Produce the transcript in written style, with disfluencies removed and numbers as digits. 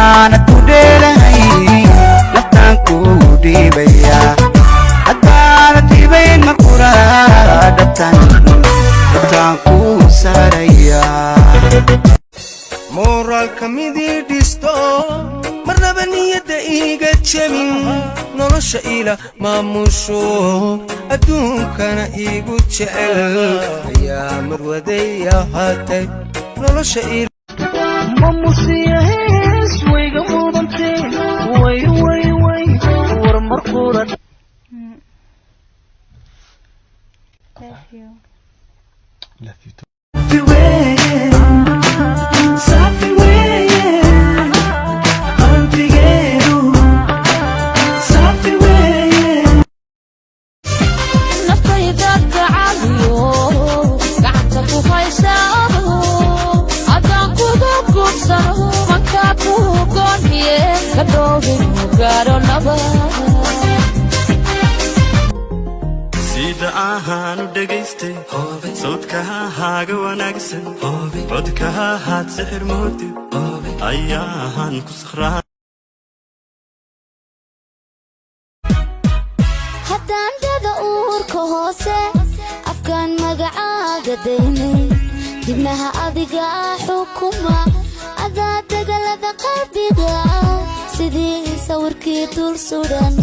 أنا تودلهاي لفتانكو ديبيا أتانا ديبين مكورا دبتانكو ساريا مورال كميدي ديستو مرنا بنية إيجا تشمين نرش إلى ماموشو أدون كان إيجو تشعل يا مرودي يا هاتي نرش إلى ماموسي هيس ويجا مودنتي وي وي وي ورمرقورة. Love you too. sida ahaanu dhagaystay sawdkaha haaga wanaagsan codkaha haad sixir moodi ayaahan ku sakhraa haddaan dada uurka hoose afkaan magacaaga daynay dibnaha adiga xukuma adaa dagalada qalbiga sidii sawirkii dul sudan